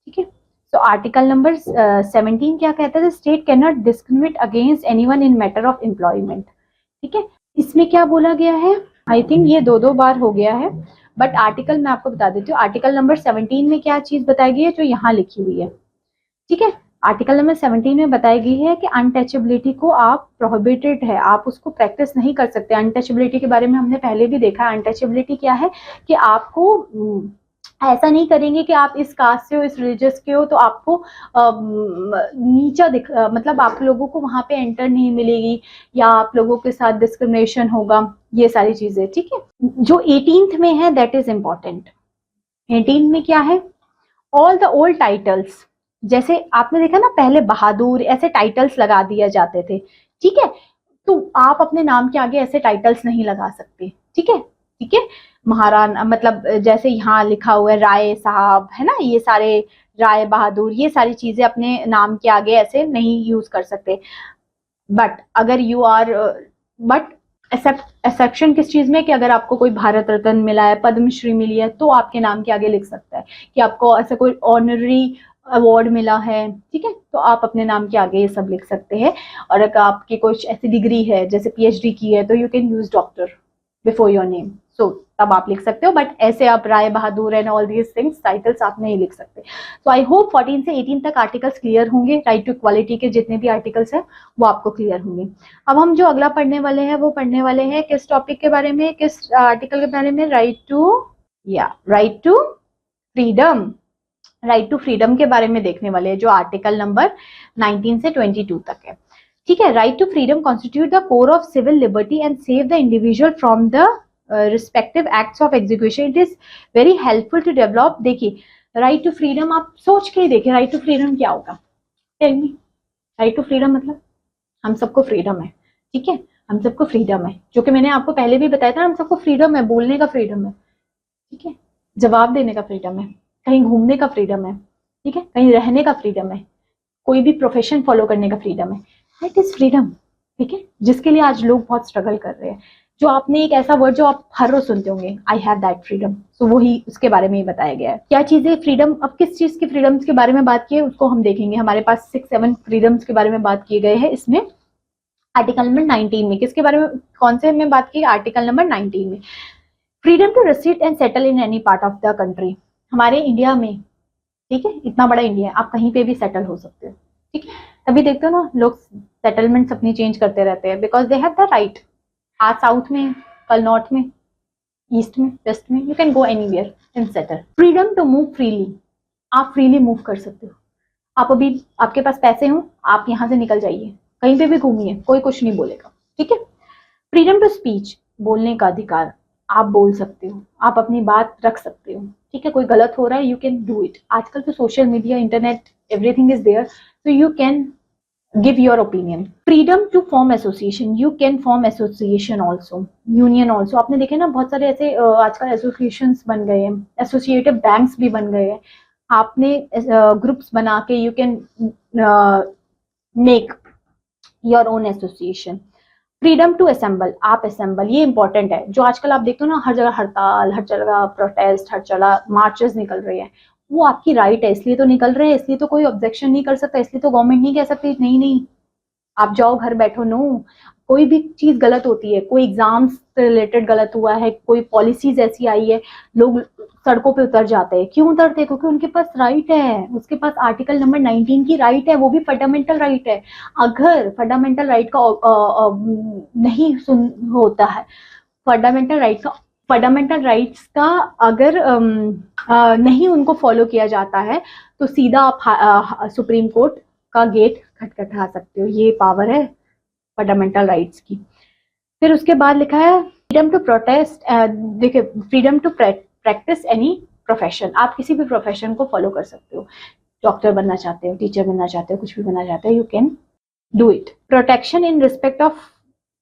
ठीक है, तो आर्टिकल नंबर 17 क्या कहता है? State can not discriminate against anyone in matter of employment. ठीक है, इसमें क्या बोला गया है? आई थिंक ये दो बार हो गया है, बट आर्टिकल मैं आपको बता देती हूँ. आर्टिकल नंबर 17 में क्या चीज बताई गई है जो यहाँ लिखी हुई है. ठीक है, आर्टिकल नंबर 17 में बताई गई है कि अनटचेबिलिटी को आप प्रोहिबिटेड है, आप उसको प्रैक्टिस नहीं कर सकते. अनटचेबिलिटी के बारे में हमने पहले भी देखा है. अनटचेबिलिटी क्या है कि आपको ऐसा नहीं करेंगे कि आप इस कास्ट से हो, इस रिलीजियस के हो, तो आपको नीचा मतलब आप लोगों को वहां पे एंटर नहीं मिलेगी, या आप लोगों के साथ डिस्क्रिमिनेशन होगा, ये सारी चीजें. ठीक है, जो 18th में है दैट इज इम्पोर्टेंट. 18 में क्या है? All the old titles. जैसे आपने देखा ना, पहले बहादुर ऐसे टाइटल्स लगा दिए जाते थे. ठीक है, तो आप अपने नाम के आगे ऐसे टाइटल्स नहीं लगा सकते. ठीक है, ठीक है, महाराणा, मतलब जैसे यहाँ लिखा हुआ है राय साहब, है ना, ये सारे राय बहादुर, ये सारी चीजें अपने नाम के आगे ऐसे नहीं यूज कर सकते. बट अगर यू आर एक्सेप्शन किस चीज में, कि अगर आपको कोई भारत रत्न मिला है, पद्मश्री मिली है, तो आपके नाम के आगे लिख सकता है. कि आपको ऐसा कोई ऑनररी अवार्ड मिला है, ठीक है, तो आप अपने नाम के आगे ये सब लिख सकते हैं. और अगर आपकी कुछ ऐसी डिग्री है, जैसे PhD की है, तो you can use doctor before your name, so तब आप लिख सकते हो. बट ऐसे आप Rai Bahadur and all these things titles आप नहीं लिख सकते. सो आई होप 14 से 18 तक आर्टिकल्स क्लियर होंगे. राइट टू इक्वालिटी के जितने भी आर्टिकल्स हैं वो आपको क्लियर होंगे. अब हम जो अगला पढ़ने वाले हैं वो पढ़ने वाले हैं किस टॉपिक के बारे में, किस आर्टिकल के बारे में? Right to freedom. Right to freedom के बारे में देखने वाले हैं, जो आर्टिकल नंबर 19 से 22 तक है. ठीक है, right to freedom constitute the core of civil liberty and save the individual from the respective acts of execution. It is very helpful to develop. देखिए, राइट टू फ्रीडम आप सोच के ही देखिए, राइट टू फ्रीडम क्या होगा? Tell me. Right to freedom मतलब हम सबको फ्रीडम है. ठीक है, हम सबको फ्रीडम है, जो कि मैंने आपको पहले भी बताया था. हम सबको फ्रीडम है, बोलने का फ्रीडम है, ठीक है, जवाब देने का फ्रीडम है, कहीं घूमने का फ्रीडम है, ठीक है, कहीं रहने का फ्रीडम है, कोई भी प्रोफेशन फॉलो करने का फ्रीडम है. That is freedom. ठीक है, जिसके लिए आज लोग बहुत स्ट्रगल कर रहे हैं. जो आपने एक ऐसा वर्ड जो आप हर रोज सुनते होंगे, आई हैव दैट फ्रीडम, सो वो ही उसके बारे में ही बताया गया है. क्या चीज है फ्रीडम? अब किस चीज की फ्रीडम्स के बारे में बात की है उसको हम देखेंगे. हमारे पास 6-7 फ्रीडम्स के बारे में बात किए गए हैं इसमें. आर्टिकल नंबर 19 में किसके बारे में, कौन से में बात की? आर्टिकल नंबर 19 में freedom to reside and settle in any part of the country. हमारे इंडिया में, ठीक है, इतना बड़ा इंडिया है, आप कहीं पे भी सेटल हो सकते हो. ठीक है, तभी देखते हो ना लोग सेटलमेंट्स अपनी चेंज करते रहते हैं, because they have the right. आज साउथ में, कल नॉर्थ में, ईस्ट में, वेस्ट में, you can go anywhere and settle. Freedom to move freely. आप फ्रीली मूव कर सकते हो. आप अभी आपके पास पैसे हो, आप यहाँ से निकल जाइए, कहीं पे भी घूमिए, कोई कुछ नहीं बोलेगा. ठीक है. Freedom to speech. बोलने का अधिकार, आप बोल सकते हो, आप अपनी बात रख सकते हो. ठीक है, कोई गलत हो रहा है, यू कैन डू इट. आजकल तो social media, internet, everything is there, so you can give your opinion. Freedom to form association, you can form association also, union also. आपने देखे ना बहुत सारे ऐसे आजकल एसोसिएशंस बन गए हैं, एसोसिएटिव बैंक्स भी बन गए हैं, आपने ग्रुप्स बना के you can make your own association. Freedom to assemble, आप असेंबल, ये इंपॉर्टेंट है. जो आजकल आप देखते हो ना हर जगह हड़ताल, हर जगह प्रोटेस्ट, हर जगह मार्चेस निकल रहे हैं, वो आपकी राइट है, इसलिए तो निकल रहे हैं, इसलिए तो कोई ऑब्जेक्शन नहीं कर सकता, इसलिए तो गवर्नमेंट नहीं कह सकती नहीं नहीं आप जाओ घर बैठो. नो, कोई भी चीज गलत होती है, कोई एग्जाम्स से रिलेटेड गलत हुआ है, कोई पॉलिसीज ऐसी आई है, लोग सड़कों पे उतर जाते हैं. क्यों उतरते हैं? क्योंकि उनके पास राइट है, उसके पास आर्टिकल नंबर 19 की राइट है, वो भी फंडामेंटल राइट है. अगर फंडामेंटल राइट का नहीं सुन होता है, फंडामेंटल राइट्स का अगर नहीं उनको फॉलो किया जाता है तो सीधा आप सुप्रीम कोर्ट का गेट खटखटा सकते हो. ये पावर है फंडामेंटल राइट्स की. फिर उसके बाद लिखा है फ्रीडम टू प्रोटेस्ट. देखिए, freedom to practice any profession, आप किसी भी प्रोफेशन को फॉलो कर सकते हो. डॉक्टर बनना चाहते हो, टीचर बनना चाहते हो, कुछ भी बनना चाहते हो, you can do it. Protection in respect of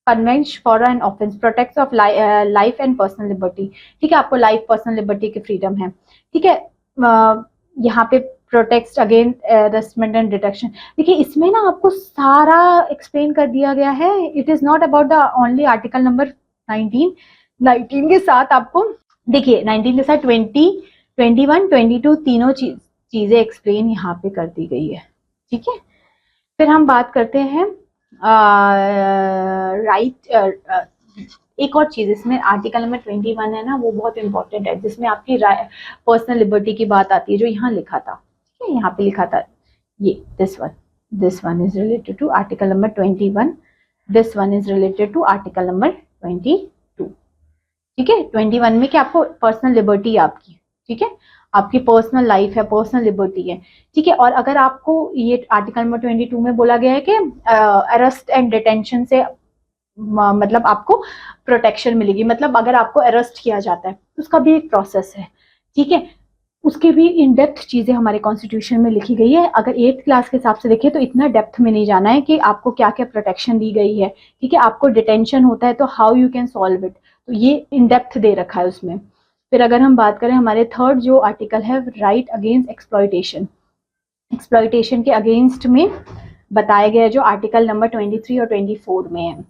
conviction for an offence, protect of life and personal liberty. ठीक है, आपको लाइफ पर्सनल लिबर्टी की फ्रीडम है. ठीक है, यहाँ पे protect against arrestment and detection. देखिए, इसमें ना आपको सारा एक्सप्लेन कर दिया गया है. It is not about the only article number 19 के साथ आपको, देखिए 19 के साथ 20, 21, 22 तीनों चीजें एक्सप्लेन यहाँ पे कर दी गई है. ठीक है, फिर हम बात करते हैं राइट. एक और चीज इसमें आर्टिकल नंबर 21 है ना, वो बहुत इंपॉर्टेंट है, जिसमें आपकी पर्सनल लिबर्टी की बात आती है, जो यहाँ लिखा था. ठीक है, यहाँ पे लिखा था ये this one is related to article number 21, this one is related to article number 22. ठीक है, 21 में क्या आपको पर्सनल लिबर्टी है आपकी. ठीक है, आपकी पर्सनल लाइफ है, पर्सनल लिबर्टी है. ठीक है, और अगर आपको ये आर्टिकल नंबर 22 में बोला गया है कि अरेस्ट एंड डिटेंशन से मतलब आपको प्रोटेक्शन मिलेगी, मतलब अगर आपको अरेस्ट किया जाता है उसका भी एक प्रोसेस है. ठीक है, उसके भी इन डेप्थ चीजें हमारे कॉन्स्टिट्यूशन में लिखी गई है. अगर 8th क्लास के हिसाब से देखें तो इतना डेप्थ में नहीं जाना है कि आपको क्या क्या प्रोटेक्शन दी गई है. ठीक है, आपको डिटेंशन होता है तो how you can solve it, तो ये इन डेप्थ दे रखा है उसमें. फिर अगर हम बात करें हमारे 3rd जो आर्टिकल है, राइट अगेंस्ट एक्सप्लॉयटेशन. एक्सप्लॉयटेशन के अगेंस्ट में बताया गया जो आर्टिकल नंबर 23 और 24 में है.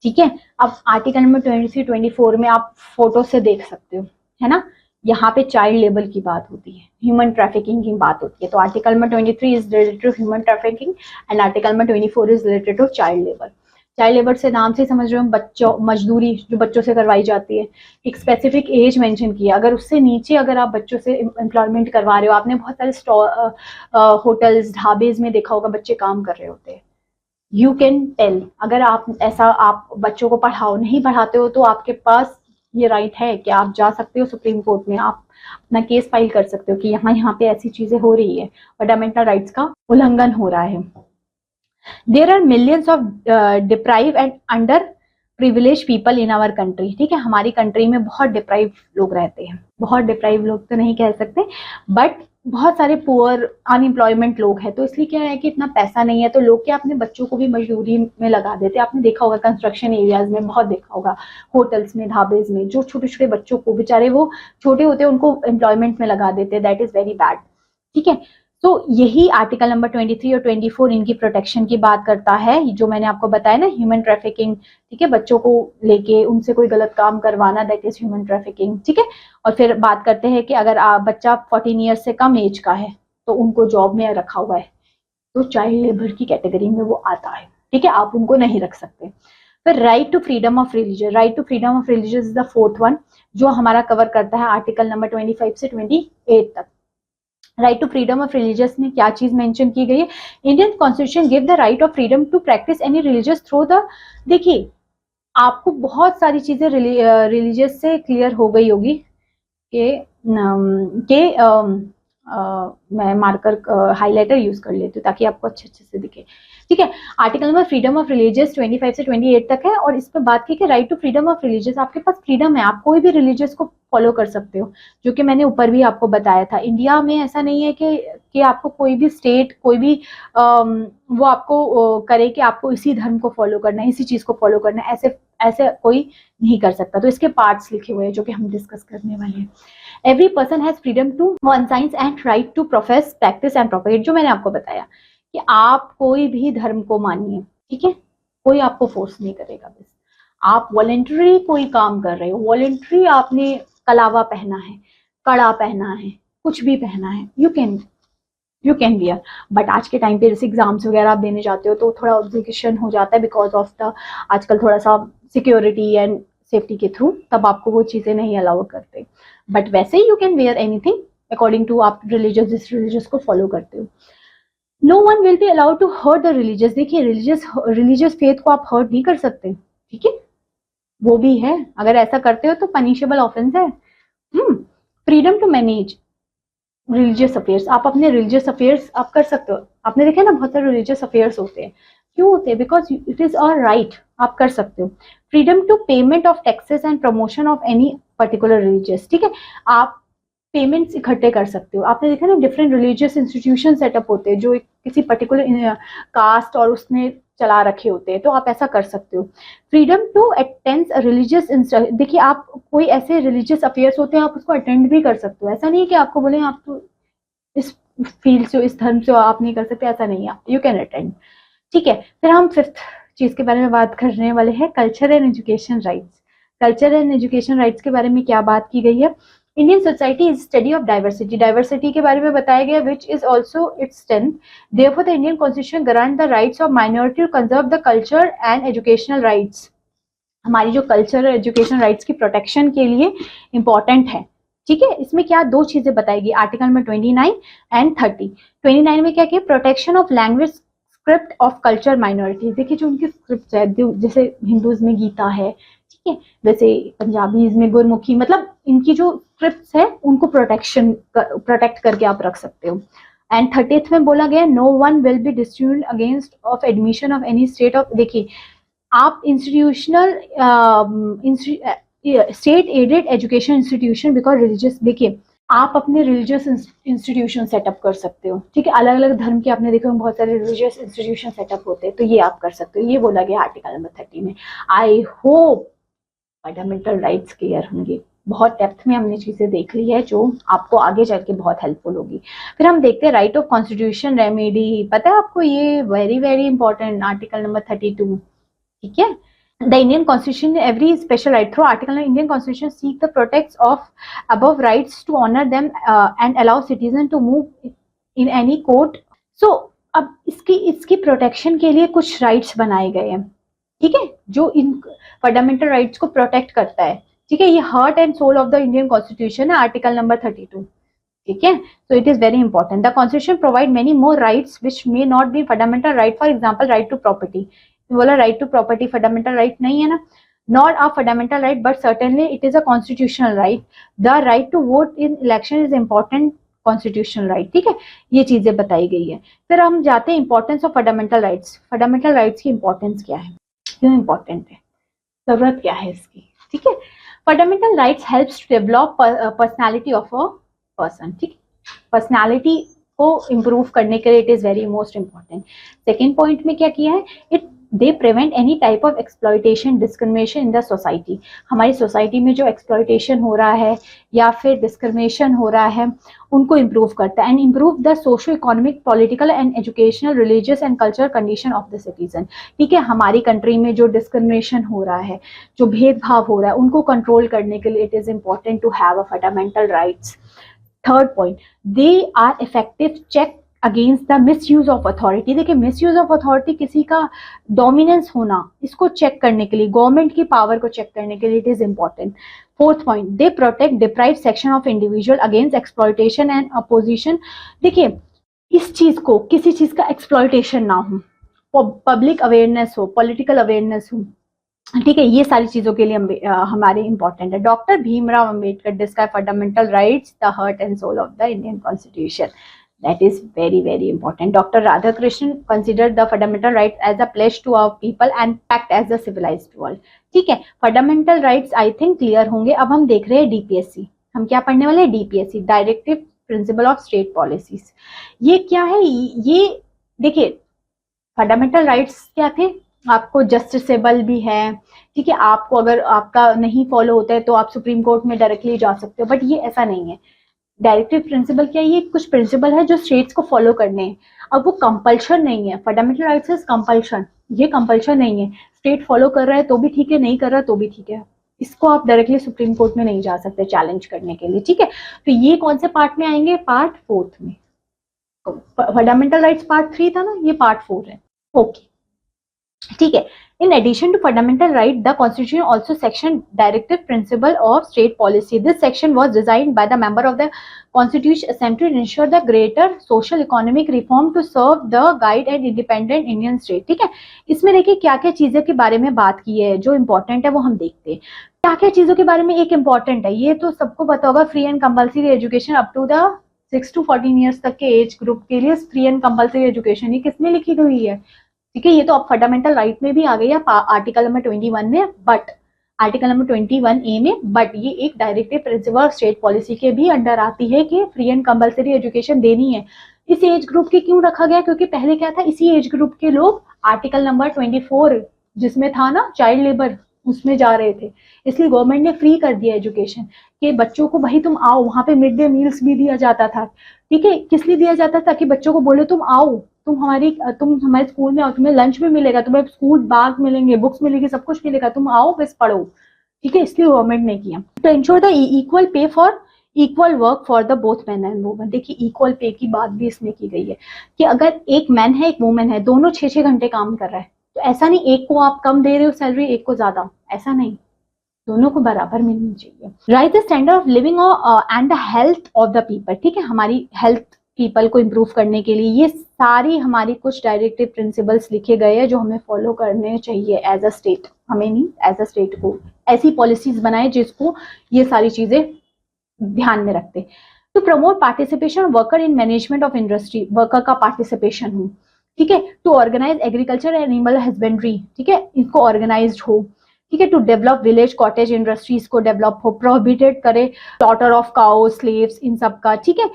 ठीक है, अब आर्टिकल नंबर 23, 24 में आप फोटो से देख सकते हो, है ना. यहाँ पे चाइल्ड लेबर की बात होती है, ह्यूमन ट्रैफिकिंग की बात होती है. तो article number 23 is related to human trafficking and article number 24 is related to child labour. Child labour से नाम से समझ रहे हो, बच्चों मजदूरी जो बच्चों से करवाई जाती है. एक स्पेसिफिक एज मेंशन की है, अगर उससे नीचे अगर आप बच्चों से एम्प्लॉयमेंट करवा रहे हो, आपने बहुत सारे होटल्स ढाबेज में देखा होगा बच्चे काम कर रहे होते हैं. यू कैन टेल, अगर आप ऐसा आप बच्चों को पढ़ाओ, नहीं पढ़ाते हो तो आपके पास ये राइट है कि आप जा सकते हो सुप्रीम कोर्ट में, आप अपना केस फाइल कर सकते हो कि यहाँ पे ऐसी चीजें हो रही है, फंडामेंटल राइट्स का उल्लंघन हो रहा है. There are millions of deprive and under privilege people in our country. ठीक है, हमारी कंट्री में बहुत डिप्राइव लोग रहते हैं. बहुत डिप्राइव लोग तो नहीं कह सकते, बट बहुत सारे पुअर अनएम्प्लॉयमेंट लोग हैं. तो इसलिए क्या है कि इतना पैसा नहीं है तो लोग क्या अपने बच्चों को भी मजदूरी में लगा देते हैं. आपने देखा होगा कंस्ट्रक्शन एरियाज में, बहुत देखा होगा होटल्स में, ढाबेज में, जो छोटे छोटे बच्चों को बेचारे वो छोटे होते हैं उनको एम्प्लॉयमेंट में लगा देते हैं. That is very bad. ठीक है, तो यही आर्टिकल नंबर 23 और 24 इनकी प्रोटेक्शन की बात करता है, जो मैंने आपको बताया ना, ह्यूमन ट्रैफिकिंग. ठीक है, बच्चों को लेके उनसे कोई गलत काम करवाना, दैट इज ह्यूमन ट्रैफिकिंग. ठीक है, और फिर बात करते हैं कि अगर बच्चा 14 ईयर्स से कम एज का है तो उनको जॉब में रखा हुआ है तो चाइल्ड लेबर की कैटेगरी में वो आता है. ठीक है, आप उनको नहीं रख सकते. फिर right to freedom of religion. Right to freedom of religion is the 4th one, जो हमारा कवर करता है आर्टिकल नंबर 25 से 28 तक. Right to freedom of religious में क्या चीज मेंशन की गई है? Indian constitution give the right of freedom to practice any religious through the. देखिए, आपको बहुत सारी चीजें रिलीजियस से क्लियर हो गई होगी कि मैं मार्कर हाइलाइटर यूज कर लेती हूँ ताकि आपको अच्छे से दिखे. ठीक है, article number freedom of religious 25 से 28 तक है, और इस पर बात की कि right to freedom of religious, आपके पास फ्रीडम है, आप कोई भी रिलीजियस को फॉलो कर सकते हो, जो कि मैंने ऊपर भी आपको बताया था. इंडिया में ऐसा नहीं है कि कि आपको कोई भी स्टेट, कोई भी वो आपको करे कि आपको इसी धर्म को फॉलो करना है, इसी चीज को फॉलो करना है, ऐसे ऐसे कोई नहीं कर सकता। तो इसके पार्ट्स लिखे हुए हैं जो कि हम डिस्कस करने वाले हैं। Every person has freedom to one science and right to profess, practice and propagate, जो मैंने आपको बताया कि आप कोई भी धर्म को मानिए, ठीक है, कोई आपको फोर्स नहीं करेगा। बस आप वॉलेंटरी कोई काम कर रहे हो, वॉलेंटरी आपने कलावा पहना है, कड़ा पहना है, कुछ भी पहना है, यू कैन वियर। बट आज के टाइम पे जैसे एग्जाम्स वगैरह आप देने जाते हो तो थोड़ा ऑब्लिगेशन हो जाता है बिकॉज ऑफ द आजकल थोड़ा सा सिक्योरिटी एंड सेफ्टी के थ्रू, तब आपको वो चीजें नहीं अलाउ करते। बट वैसे ही you can wear anything according to आप रिलीजियस, जिस रिलीजियस को फॉलो करते हो। No one will be allowed to hurt the religious. देखिए रिलीजियस फेथ को आप हर्ट नहीं कर सकते, ठीक है, वो भी है, अगर ऐसा करते हो तो पनिशेबल ऑफेंस है। Freedom to manage religious affairs, आप अपने रिलीजियस अफेयर्स आप कर सकते हो। आपने देखा ना बहुत सारे रिलीजियस अफेयर्स होते हैं, क्यों होते हैं? Because it is a right, आप कर सकते हो। Freedom to payment of taxes and promotion of any particular religious, ठीक है, आप पेमेंट्स इकट्ठे कर सकते हो। आपने देखा ना डिफरेंट रिलीजियस इंस्टीट्यूशन सेटअप होते हैं जो किसी पर्टिकुलर कास्ट और उसने चला रखे होते हैं, तो आप ऐसा कर सकते हो। फ्रीडम टू अटेंड रिलीजियस, देखिए आप कोई ऐसे रिलीजियस अफेयर्स होते हैं आप उसको अटेंड भी कर सकते हो। ऐसा नहीं है कि आपको बोले आप तो इस फील्ड से, इस धर्म से आप नहीं कर सकते, ऐसा नहीं है, यू कैन अटेंड, ठीक है। फिर हम फिफ्थ चीज के बारे में बात करने वाले हैं, culture and education rights. Culture and education rights के बारे में क्या बात की गई है? Indian society is study of diversity, diversity के बारे में बताया गया, which is also its strength. Therefore the Indian constitution guarantee the rights of minority to conserve the culture and educational rights. हमारी जो कल्चर और एजुकेशन राइट्स की protection के लिए इंपॉर्टेंट है, ठीक है। इसमें क्या दो चीजें बताएगी, आर्टिकल में 29 एंड 30। 29 में क्या किया? Protection of language script of culture minority. देखिए जो उनकी स्क्रिप्ट है, जैसे हिंदूज में गीता है, ठीक है, वैसे पंजाबीज में गुरमुखी, मतलब इनकी जो स्क्रिप्ट्स है उनको प्रोटेक्ट करके आप रख सकते हो। एंड 30th में बोला गया no one will be distributed against of admission of any state of, देखिए आप institutional state aided education institution because religious, देखिए आप अपने रिलीजियस इंस्टीट्यूशन सेटअप कर सकते हो, ठीक है, अलग अलग धर्म के आपने देखा बहुत सारे रिलीजियस इंस्टीट्यूशन सेटअप होते हैं, तो ये आप कर सकते हो, ये बोला गया आर्टिकल नंबर 30 में। I hope fundamental rights clear होंगे, बहुत डेप्थ में हमने चीजें देख ली है जो आपको आगे चल के बहुत हेल्पफुल होगी। फिर हम देखते हैं राइट ऑफ कॉन्स्टिट्यूशन रेमेडी, पता है आपको ये very very important, article number 32, ठीक है। The Indian Constitution, every special right through article of Indian Constitution seek the protects of above rights to honor them and allow citizen to move in any court. So अब इसकी protection के लिए कुछ rights बनाए गए हैं, ठीक है, जो इन फंडामेंटल राइट्स को प्रोटेक्ट करता है, ठीक है। ये heart and soul of the Indian constitution है, आर्टिकल नंबर 32, ठीक है। So it is very important. The constitution provide many more rights which may not be fundamental right, for example right to property, बोला right to property fundamental right नहीं है ना, not a fundamental right but certainly it is a constitutional right. The right to vote in election is important constitutional right, ठीक है, ये चीजें बताई गई है। फिर हम जाते हैं importance of fundamental rights. Fundamental rights की इंपॉर्टेंस क्या है, क्यों इंपॉर्टेंट है, जरूरत क्या है इसकी, ठीक है। Fundamental rights helps to develop personality of a person, ठीक, पर्सनैलिटी को इम्प्रूव करने के लिए it is very most important. Second point में क्या किया है, it they prevent any type of exploitation discrimination in the society. हमारी सोसाइटी में जो एक्सप्लॉयटेशन हो रहा है या फिर डिस्क्रिमिनेशन हो रहा है उनको इम्प्रूव करता है, and improve the socio economic political and educational religious and cultural condition of the citizen, ठीक है। हमारी कंट्री में जो डिस्क्रिमिनेशन हो रहा है, जो भेदभाव हो रहा है, उनको कंट्रोल करने के लिए it is important to have a fundamental rights. Third point, they are effective check against the misuse of authority. देखिए मिस यूज ऑफ अथॉरिटी, किसी का डोमिनेंस होना, इसको चेक करने के लिए, गवर्नमेंट की पावर को चेक करने के लिए it is important. Fourth point, they protect deprive section of individual against exploitation and opposition. देखिए इस चीज को, किसी चीज का एक्सप्लॉयटेशन ना हो, पब्लिक अवेयरनेस हो, पॉलिटिकल अवेयरनेस हो, ठीक है, ये सारी चीजों के लिए हमारे इंपॉर्टेंट है। Doctor Bhimrao Ambedkar describe fundamental rights the heart and soul of the Indian constitution, that is very very important. Dr. Radhakrishnan considered the fundamental rights as a pledge to our people and act as a civilized world, ठीक है। Fundamental rights I think clear होंगे। अब हम देख रहे हैं DPSC, हम क्या पढ़ने वाले हैं, DPSC, directive principle of state policies. ये क्या है? ये देखिए, फंडामेंटल राइट्स क्या थे? आपको जस्टिसेबल भी है, ठीक है, आपको अगर आपका नहीं फॉलो होता है तो आप सुप्रीम कोर्ट में डायरेक्टली जा सकते हो, बट ये ऐसा नहीं है। डायरेक्टिव प्रिंसिपल क्या है? ये कुछ प्रिंसिपल है जो स्टेट्स को फॉलो करने हैं। अब वो कंपल्शन नहीं है, फंडामेंटल राइट्स इज कंपल्शन, ये कंपल्शन नहीं है। स्टेट फॉलो कर रहा है तो भी ठीक है, नहीं कर रहा तो भी ठीक है, इसको आप डायरेक्टली सुप्रीम कोर्ट में नहीं जा सकते चैलेंज करने के लिए, ठीक है। तो ये कौन से पार्ट में आएंगे? पार्ट 4 में। फंडामेंटल राइट्स पार्ट 3 था ना, ये पार्ट 4 है। ओके, ठीक है। In addition to fundamental right, the Constitution also section directive principle of state policy. This section was designed by the member of the Constitution Assembly to ensure the greater social economic reform to serve the guide and independent Indian state. ठीक है, इसमें देखिए क्या क्या चीजें के बारे में बात की है, जो इम्पोर्टेंट है वो हम देखते हैं। क्या क्या चीजों के बारे में? एक इम्पोर्टेंट है, ये तो सबको पता होगा, free and compulsory education up to the 6 to 14 years तक के एज ग्रुप के लिए फ्री एंड कंपल्सरी एजुकेशन। ये किसमें लिखी गई है? ठीक है, ये तो अब फंडामेंटल राइट में भी आ गई है आर्टिकल नंबर 21 में, बट आर्टिकल नंबर 21A में, बट ये एक डायरेक्टिव प्रिंसिपल स्टेट पॉलिसी के भी अंडर आती है कि फ्री एंड कंपल्सरी एजुकेशन देनी है। इस एज ग्रुप की क्यों रखा गया? क्योंकि पहले क्या था, इसी एज ग्रुप के लोग आर्टिकल नंबर 24 जिसमें था ना चाइल्ड लेबर, उसमें जा रहे थे, इसलिए गवर्नमेंट ने फ्री कर दिया एजुकेशन कि बच्चों को भाई तुम आओ, वहां पे मिड डे मील्स भी दिया जाता था, ठीक है। किस लिए दिया जाता था? कि बच्चों को बोले तुम आओ, तुम हमारे स्कूल में आओ, तुम्हें लंच भी मिलेगा, तुम्हें स्कूल बैग मिलेंगे, बुक्स मिलेगी, सब कुछ मिलेगा, तुम आओ बस पढ़ो, ठीक है। इसलिए गवर्नमेंट ने किया। तो ensure the equal pay for equal work for the both man and women. देखिए, इक्वल पे की बात भी इसमें की गई है कि अगर एक मैन है एक वुमेन है, दोनों 6-6 घंटे काम कर रहा है, तो ऐसा नहीं एक को आप कम दे रहे हो सैलरी, एक को ज्यादा, ऐसा नहीं, दोनों को बराबर मिलनी चाहिए। Right the standard of living and the health of the people, ठीक है, हमारी हेल्थ पीपल को इम्प्रूव करने के लिए ये सारी हमारी कुछ डायरेक्टिव प्रिंसिपल्स लिखे गए हैं जो हमें फॉलो करने चाहिए एज अ स्टेट। हमें नहीं, एज अ स्टेट को ऐसी पॉलिसीज बनाए जिसको ये सारी चीजें ध्यान में रखते। To promote participation worker in management of industry, worker का पार्टिसिपेशन हो, ठीक है। To organise agriculture and animal husbandry, ठीक है, इसको ऑर्गेनाइज हो, ठीक है। To develop village cottage industries को डेवलप हो, प्रोहिबिटेड करे स्लॉटर ऑफ काउ स्लेव्स इन सब का, ठीक है।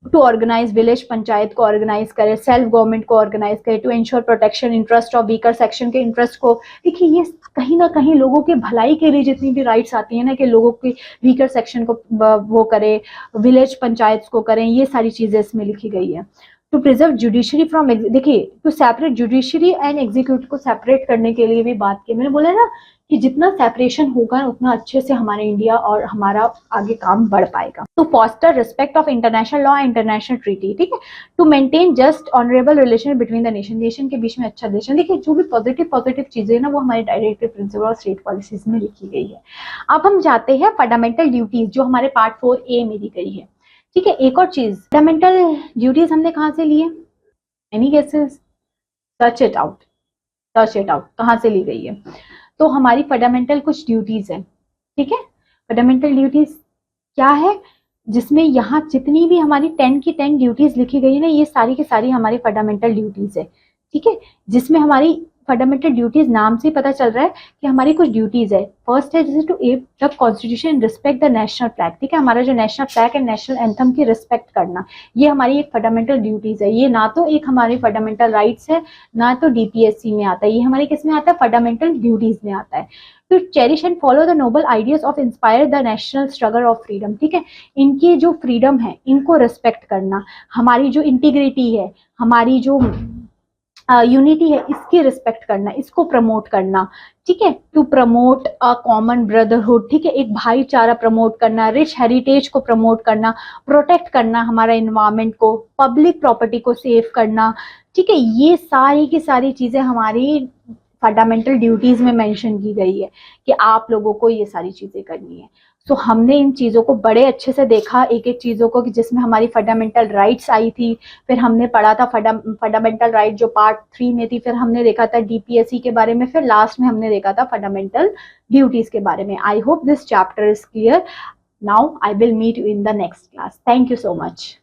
टू ऑर्गेनाइज विलेज पंचायत को ऑर्गेनाइज करे, सेल्फ गवर्नमेंट को ऑर्गेनाइज करे, to ensure protection interest of weaker section के इंटरेस्ट को। देखिए, ये कहीं ना कहीं लोगों के भलाई के लिए जितनी भी राइट्स आती है ना, कि लोगों के वीकर सेक्शन को वो करे, विलेज पंचायत को करें, ये सारी चीजें इसमें लिखी गई है। टू प्रिजर्व जुडिशरी फ्रॉम, देखिए, to separate judiciary and executive को सेपरेट करने के लिए भी बात की। मैंने बोला ना कि जितना सेपरेशन होगा उतना अच्छे से हमारे इंडिया और हमारा आगे काम बढ़ पाएगा। To foster respect of international law and international treaty, ठीक है। To maintain just honourable relation between the nation, nation के बीच में अच्छा रिलेशन। देखिए, जो भी पॉजिटिव चीजें ना वो हमारे डायरेक्टिव प्रिंसिपल और स्टेट पॉलिसीज में लिखी गई है। अब हम जाते हैं फंडामेंटल ड्यूटीज जो हमारे पार्ट 4A में दी गई है, ठीक है। एक और चीज, फंडामेंटल ड्यूटीज हमने कहाँ से लिए? Any guesses? Search it out, कहाँ से ली गई है? तो हमारी फंडामेंटल कुछ ड्यूटीज है, ठीक है। फंडामेंटल ड्यूटीज क्या है? जिसमें यहाँ जितनी भी हमारी 10 की 10 ड्यूटीज लिखी गई है ना, ये सारी की सारी हमारी फंडामेंटल ड्यूटीज है, ठीक है। जिसमें हमारी फंडामेंटल ड्यूटीज नाम से पता चल रहा है कि हमारी कुछ ड्यूटीज है। फर्स्ट है जैसे to aid the constitution respect the national flag, ठीक है, हमारा जो national flag and national anthem की रिस्पेक्ट करना, ये हमारी एक फंडामेंटल ड्यूटीज है। ये ना तो एक हमारी फंडामेंटल राइट्स है, ना तो DPSC में आता है, ये हमारी किस में आता है? फंडामेंटल ड्यूटीज में आता है। To cherish and follow the noble ideas of inspire the national struggle of freedom, ठीक है, इनकी जो फ्रीडम है इनको रिस्पेक्ट करना, हमारी जो इंटीग्रिटी है, हमारी जो यूनिटी है, इसकी रिस्पेक्ट करना, इसको प्रमोट करना, ठीक है। To promote a common brotherhood, ठीक है, एक भाईचारा प्रमोट करना, रिच हेरिटेज को प्रमोट करना, प्रोटेक्ट करना हमारा एनवायरमेंट को, पब्लिक प्रॉपर्टी को सेव करना, ठीक है। ये सारी की सारी चीजें हमारी फंडामेंटल ड्यूटीज में मेंशन की गई है कि आप लोगों को ये सारी चीजें करनी है। सो हमने इन चीज़ों को बड़े अच्छे से देखा, एक एक चीज़ों को, कि जिसमें हमारी फंडामेंटल राइट्स आई थी, फिर हमने पढ़ा था फंडामेंटल राइट जो पार्ट 3 में थी, फिर हमने देखा था DPSC के बारे में, फिर लास्ट में हमने देखा था फंडामेंटल ड्यूटीज के बारे में। I hope this chapter is clear. Now I will meet you in the next class. Thank you so much.